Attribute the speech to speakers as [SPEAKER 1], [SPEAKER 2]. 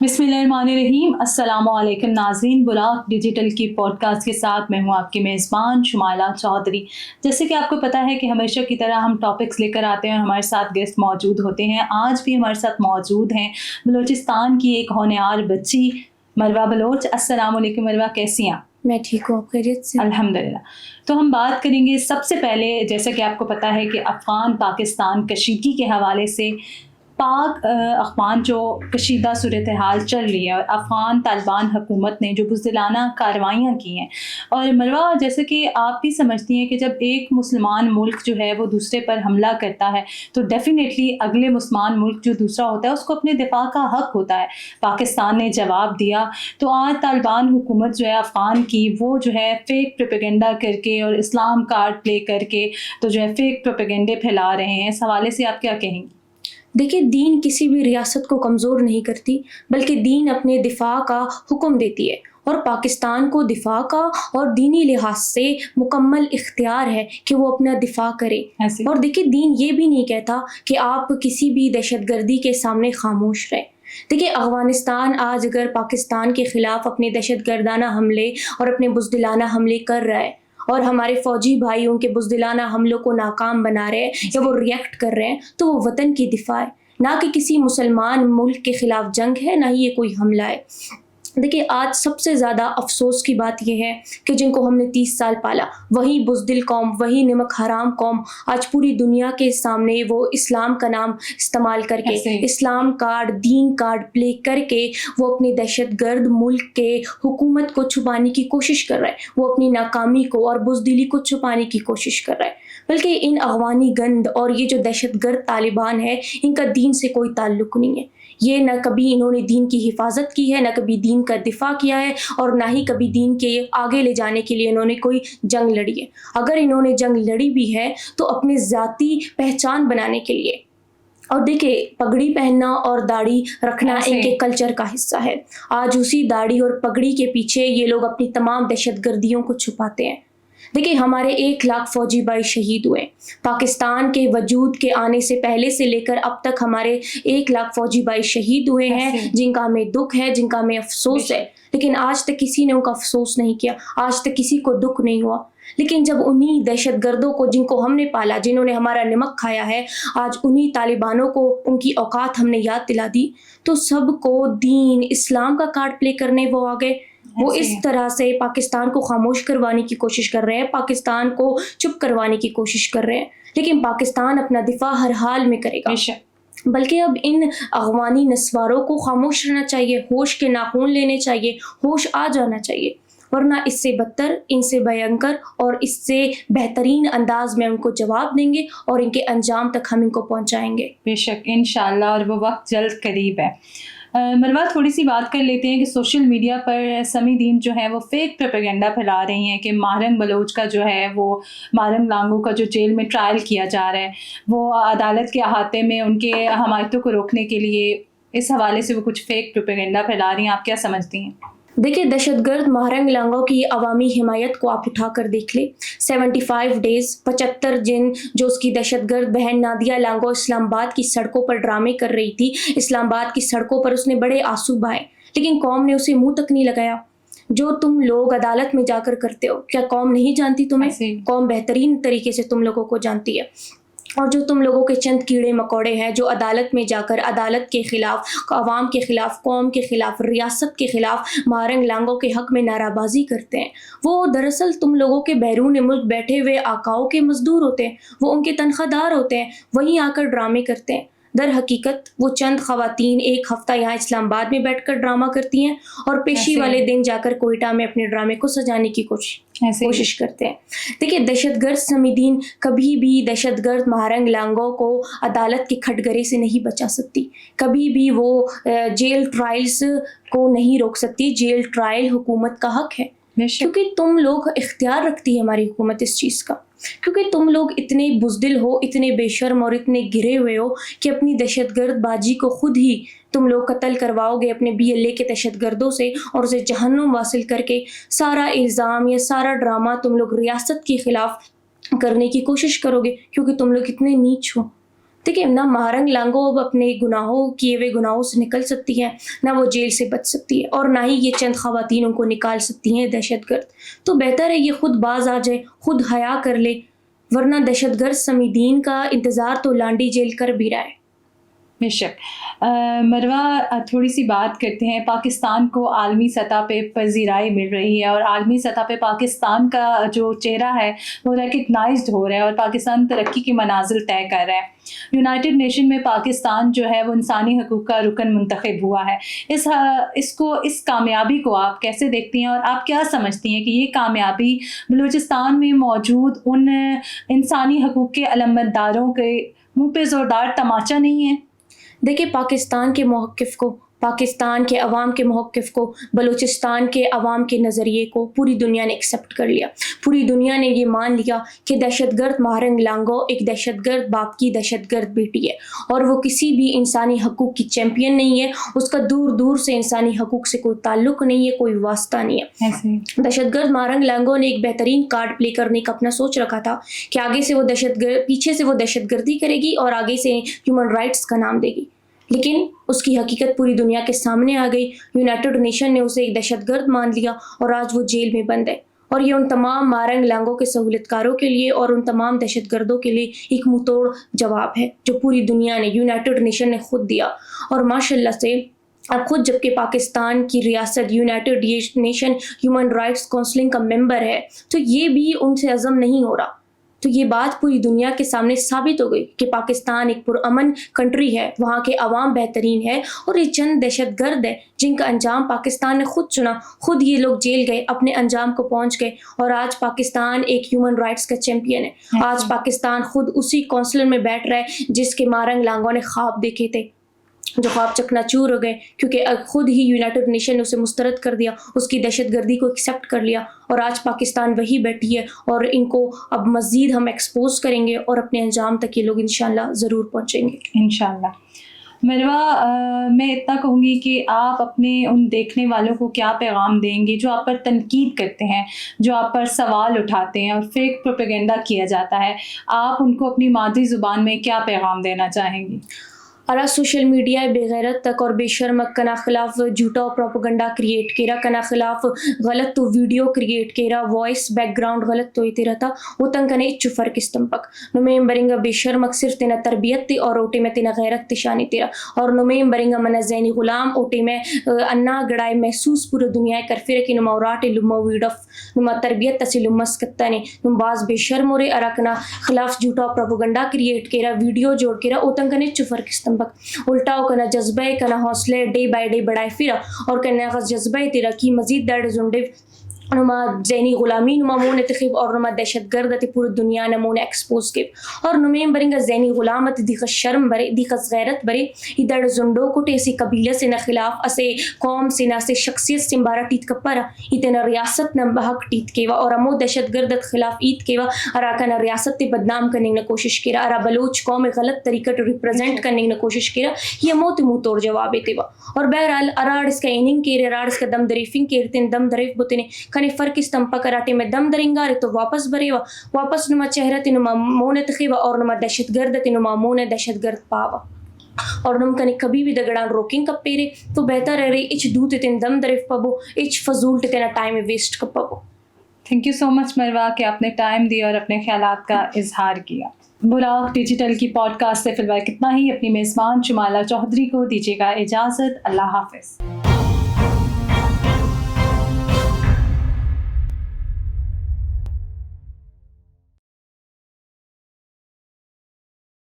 [SPEAKER 1] बिस्मिल्लाहिर्रहमानिर्रहीम। अस्सलाम वालेकुम नाज़रीन, बुराक डिजिटल की पॉडकास्ट के साथ मैं हूँ आपकी मेज़बान शुमाइला चौधरी। जैसे कि आपको पता है कि हमेशा की तरह हम टॉपिक्स लेकर आते हैं और हमारे साथ गेस्ट मौजूद होते हैं। आज भी हमारे साथ मौजूद हैं बलूचिस्तान की एक होनहार बच्ची मरवा बलोच। अस्सलाम वालेकुम मरवा, कैसी हैं आप?
[SPEAKER 2] मैं ठीक हूँ, आप खैरियत से?
[SPEAKER 1] अल्हम्दुलिल्लाह। तो हम बात करेंगे सबसे पहले, जैसे कि आपको पता है कि अफ़गान पाकिस्तान कशीदगी के हवाले से पाक अफ़गान जो कशीदा सूरत हाल चल रही है और अफ़गान तालिबान हुकूमत ने जो बुज़दिलाना कार्रवाइयाँ की हैं, और मरवा जैसे कि आप भी समझती हैं कि जब एक मुसलमान मुल्क जो है वो दूसरे पर हमला करता है तो डेफ़िनेटली अगले मुसलमान मुल्क जो दूसरा होता है उसको अपने दिफा का हक़ होता है। पाकिस्तान ने जवाब दिया, तो आज तालिबान हुकूमत जो है अफ़गान की वो जो है फ़ेक प्रोपेगेंडा करके और इस्लाम कार्ड प्ले करके तो जो है फ़ेक प्रोपेगेंडे फैला रहे हैं। इस हवाले से आप क्या कहेंगी?
[SPEAKER 2] देखिए, दीन किसी भी रियासत को कमज़ोर नहीं करती, बल्कि दीन अपने दिफा का हुक्म देती है और पाकिस्तान को दिफा का और दीनी लिहाज से मुकम्मल इख्तियार है कि वो अपना दिफा करे।
[SPEAKER 1] ऐसे
[SPEAKER 2] और देखिए, दीन ये भी नहीं कहता कि आप किसी भी दहशतगर्दी के सामने खामोश रहें। देखिए, अफ़गानिस्तान आज अगर पाकिस्तान के ख़िलाफ़ अपने दहशतगर्दाना हमले और अपने बुज़दिलाना हमले कर रहा है और हमारे फ़ौजी भाई उनके बुज़दिलाना हमलों को नाकाम बना रहे हैं या वो रिएक्ट कर रहे हैं, तो वो वतन की दिफा है, ना कि किसी मुसलमान मुल्क के ख़िलाफ़ जंग है, ना ही ये कोई हमला है। देखिए, आज सबसे ज़्यादा अफ़सोस की बात यह है कि जिनको हमने 30 साल पाला, वही बुज़दिल कौम, वही नमक हराम कौम आज पूरी दुनिया के सामने वो इस्लाम का नाम इस्तेमाल करके, इस्लाम कार्ड, दीन कार्ड प्ले करके वो अपने दहशतगर्द मुल्क के हुकूमत को छुपाने की कोशिश कर रहा है। वो अपनी नाकामी को और बुज़दिली को छुपाने की कोशिश कर रहा है। बल्कि इन अफ़गानी गंद और ये जो दहशतगर्द तालिबान है, इनका दीन से कोई ताल्लुक़ नहीं है। ये न कभी इन्होंने दीन की हिफाजत की है, न कभी दीन का दिफा किया है और ना ही कभी दीन के आगे ले जाने के लिए इन्होंने कोई जंग लड़ी है। अगर इन्होंने जंग लड़ी भी है तो अपने ज़ाती पहचान बनाने के लिए। और देखिए, पगड़ी पहनना और दाढ़ी रखना इनके कल्चर का हिस्सा है। आज उसी दाढ़ी और पगड़ी के पीछे ये लोग अपनी तमाम दहशतगर्दियों को छुपाते हैं। देखिए, हमारे 1 लाख फ़ौजी भाई शहीद हुए। पाकिस्तान के वजूद के आने से पहले से लेकर अब तक हमारे 1 लाख फ़ौजी भाई शहीद हुए हैं, जिनका हमें दुख है, जिनका हमें अफसोस है। लेकिन आज तक किसी ने उनका अफसोस नहीं किया, आज तक किसी को दुख नहीं हुआ। लेकिन जब उन्हीं दहशतगर्दों को, जिनको हमने पाला, जिन्होंने हमारा नमक खाया है, आज उन्हीं तालिबानों को उनकी औकात हमने याद दिला दी, तो सबको दीन, इस्लाम का कार्ड प्ले करने वो आ गए। वो इस तरह से पाकिस्तान को खामोश करवाने की कोशिश कर रहे हैं, पाकिस्तान को चुप करवाने की कोशिश कर रहे हैं। लेकिन पाकिस्तान अपना दिफा हर हाल में करेगा। बल्कि अब इन अफ़गानी नस्वारों को खामोश रहना चाहिए, होश के नाखून लेने चाहिए, होश आ जाना चाहिए, वरना इससे बदतर, इनसे भयंकर और इससे बेहतरीन अंदाज में उनको जवाब देंगे और इनके अंजाम तक हम इनको पहुँचाएँगे।
[SPEAKER 1] बेशक, इंशाअल्लाह, और वो वक्त जल्द करीब है। मरवा, थोड़ी सी बात कर लेते हैं कि सोशल मीडिया पर समीदीन जो है वो फ़ेक प्रोपेगेंडा फैला रही हैं कि मारंग बलोच का जो है वो मारंग लांगो का जो जेल में ट्रायल किया जा रहा है, वो अदालत के अहाते में उनके हमायतों को रोकने के लिए, इस हवाले से वो कुछ फ़ेक प्रोपेगेंडा फैला रही हैं। आप क्या समझती हैं?
[SPEAKER 2] देखिए, दहशतगर्द मारंग लांगो की अवामी हिमायत को आप उठा कर देख ले। 75 डेज़, 75 दिन जो उसकी दहशतगर्द बहन नादिया लांगो इस्लामाबाद की सड़कों पर ड्रामे कर रही थी, इस्लामाबाद की सड़कों पर उसने बड़े आंसू बहाए, लेकिन कौम ने उसे मुंह तक नहीं लगाया। जो तुम लोग अदालत में जाकर करते हो, क्या कौम नहीं जानती तुम्हें? कौम बेहतरीन तरीके से तुम लोगों को जानती है। और जो तुम लोगों के चंद कीड़े मकोड़े हैं जो अदालत में जाकर अदालत के ख़िलाफ़, अवाम के ख़िलाफ़, कौम के ख़िलाफ़, रियासत के ख़िलाफ़ मारंग लांगों के हक़ में नाराबाजी करते हैं, वो दरअसल तुम लोगों के बैरून मुल्क बैठे हुए आकाओं के मज़दूर होते हैं, वो उनके तनख्वाहदार होते हैं, वहीं आकर ड्रामे करते हैं। दर हकीकत वो चंद ख़वातीन 1 हफ़्ता यहाँ इस्लामाबाद में बैठकर ड्रामा करती हैं और पेशी वाले दिन जाकर कोयटा में अपने ड्रामे को सजाने की कोशिश करते हैं। देखिए, दहशतगर्द समीदीन कभी भी दहशतगर्द मारंग लांगो को अदालत के खटगरे से नहीं बचा सकती, कभी भी वो जेल ट्रायल्स को नहीं रोक सकती। जेल ट्रायल हुकूमत का हक़ है, क्योंकि तुम लोग इख्तियार रखती है हमारी हुकूमत इस चीज़ का, क्योंकि तुम लोग इतने बुज़दिल हो, इतने बेशर्म और इतने गिरे हुए हो कि अपनी दहशतगर्द बाजी को खुद ही तुम लोग कत्ल करवाओगे अपने BLA के दहशतगर्दों से और उसे जहन्नुम वासिल करके सारा इल्ज़ाम या सारा ड्रामा तुम लोग रियासत के ख़िलाफ़ करने की कोशिश करोगे, क्योंकि तुम लोग इतने नीच हो। دیکھیں نہ مہرنگ لانگو اب اپنے کیے ہوئے گناہوں سے نکل سکتی ہے، نہ وہ جیل سے بچ سکتی ہے، اور نہ ہی یہ چند خواتین کو نکال سکتی ہیں دہشت گرد. تو بہتر ہے یہ خود باز آ جائے، خود حیا کر لے، ورنہ دہشت گرد سمیدین کا انتظار تو لانڈی جیل کر بھی رہا ہے.
[SPEAKER 1] بے شک. مروہ تھوڑی سی بات کرتے ہیں. پاکستان کو عالمی سطح پہ پذیرائی مل رہی ہے اور عالمی سطح پہ پاکستان کا جو چہرہ ہے وہ ریکگنائزڈ ہو رہا ہے اور پاکستان ترقی کی منازل طے کر رہا ہے. یونائٹڈ نیشن میں پاکستان جو ہے وہ انسانی حقوق کا رکن منتخب ہوا ہے. اس کامیابی کو آپ کیسے دیکھتی ہیں اور آپ کیا سمجھتی ہیں کہ یہ کامیابی بلوچستان میں موجود ان انسانی حقوق کے علمبرداروں کے منہ پہ زوردار تماچا نہیں ہے؟
[SPEAKER 2] دیکھیں پاکستان کے موقف کو، پاکستان کے عوام کے موقف کو، بلوچستان کے عوام کے نظریے کو پوری دنیا نے ایکسیپٹ کر لیا. پوری دنیا نے یہ مان لیا کہ دہشت گرد مہرنگ لانگو ایک دہشت گرد باپ کی دہشت گرد بیٹی ہے اور وہ کسی بھی انسانی حقوق کی چیمپئن نہیں ہے. اس کا دور دور سے انسانی حقوق سے کوئی تعلق نہیں ہے، کوئی واسطہ نہیں ہے. دہشت گرد مہرنگ لانگو نے ایک بہترین کارڈ پلے کرنے کا اپنا سوچ رکھا تھا کہ آگے سے وہ پیچھے سے وہ دہشت گردی کرے گی اور آگے سے ہیومن رائٹس کا نام دے گی. لیکن اس کی حقیقت پوری دنیا کے سامنے آ گئی. یونائٹڈ نیشن نے اسے ایک دہشت گرد مان لیا اور آج وہ جیل میں بند ہے. اور یہ ان تمام مہرنگ لانگوں کے سہولت کاروں کے لیے اور ان تمام دہشت گردوں کے لیے ایک منہ توڑ جواب ہے جو پوری دنیا نے، یونائٹڈ نیشن نے خود دیا. اور ماشاءاللہ سے اب خود جبکہ پاکستان کی ریاست United nation human rights counselling کا ممبر ہے تو یہ بھی ان سے عزم نہیں ہو رہا. تو یہ بات پوری دنیا کے سامنے ثابت ہو گئی کہ پاکستان ایک پرامن کنٹری ہے، وہاں کے عوام بہترین ہے اور یہ چند دہشت گرد ہے جن کا انجام پاکستان نے خود چنا. خود یہ لوگ جیل گئے، اپنے انجام کو پہنچ گئے اور آج پاکستان ایک ہیومن رائٹس کا چیمپئن ہے. آج پاکستان خود اسی کونسل میں بیٹھ رہا ہے جس کے مہرنگ لانگوں نے خواب دیکھے تھے، جو خواب چکنا چور ہو گئے کیونکہ خود ہی یونائٹڈ نیشن نے اسے مسترد کر دیا، اس کی دہشت گردی کو ایکسیپٹ کر لیا. اور آج پاکستان وہی بیٹھی ہے اور ان کو اب مزید ہم ایکسپوز کریں گے اور اپنے انجام تک یہ لوگ انشاءاللہ ضرور پہنچیں گے
[SPEAKER 1] انشاءاللہ. مروہ میں اتنا کہوں گی کہ آپ اپنے ان دیکھنے والوں کو کیا پیغام دیں گے جو آپ پر تنقید کرتے ہیں، جو آپ پر سوال اٹھاتے ہیں اور فیک پروپیگنڈا کیا جاتا ہے؟ آپ ان کو اپنی مادری زبان میں کیا پیغام دینا چاہیں گی؟
[SPEAKER 2] ارا سوشل میڈیا بے غیرت تک اور بے شرمک کنا خلاف جھوٹا پروپیگنڈا کریٹ کیرا، کنا خلاف غلط تو ویڈیو کریٹ کیرا، وائس بیک گراؤنڈ غلط تو تیرا تھا وہ تن کنے اچ فرق استمپک نمیم برنگا بے شرمک صرف تینا تربیت تی اور اوٹے میں تینا غیرت تشانی تیرا اور نمیم برنگا من زینی غلام اوٹے میں انا گڑائے محسوس پورا دنیا کر فیر کہ نما اوراٹ لما ویڈف نما تربیت تسی لمس کتانے نم باز بے شرم رے ارا کنا خلاف جھوٹا پروپیگنڈا کریٹ کیرا، ویڈیو جوڑ کیرا او تن کنے اچ فرق استمپک الٹاؤ کنا جذبہ کنا حوصلے ڈے بائی ڈے بڑھائے پھرا اور کنا غز جذبہ تیرا کی مزید داڑ زنڈے نما ذہنی غلامی نما مون تخیب اور نما دہشت گرد تی پوری دنیا نمون ایکسپوز کے اور نمیم برنگا ذہنی غلامت دیخ شرم برے دیخ غیرت برے ادھر زنڈو کو ٹیسی قبیلہ سے نہ خلاف اسے قوم سے نہ سے شخصیت سے مبارا ٹیت کپرا اتنا ریاست نہ بحق ٹیت کیوا اور امو دہشت گردت خلاف ایت کیوا اراکنا ریاست تے بدنام کرنے نہ کوشش کرا، ارا بلوچ قوم غلط طریقہ ٹو ریپرزینٹ کرنے نہ کوشش کرا. یہ موت منہ توڑ جواب تیوا اور بہرحال اراڑ اس کا ایننگ کیرے اراڑ اس کا دم دریفنگ کیرتن دم دریف بوتنے کنے فرق استمپا کراٹے میں دم درنگا رے تو واپس بریوا واپس نما چہرہ تی نما مون تخیوا اور نما دہشت گرد تی نما مون دہشت گرد پاوا اور نم کنے کبھی بھی دگڑان روکنگ کپ پیرے تو بہتر رہے اچ دوت تین دم دریف پبو اچ فضول تینا ٹائم ویسٹ کپ پبو.
[SPEAKER 1] Thank you so much Marwa کہ آپ نے ٹائم دیا اور اپنے خیالات کا اظہار کیا. براق ڈیجیٹل کی پوڈ کاسٹ سے فی الوقت اتنا ہی. اپنی میزبان شمالہ چودھری کو دیجیے گا اجازت. اللہ حافظ.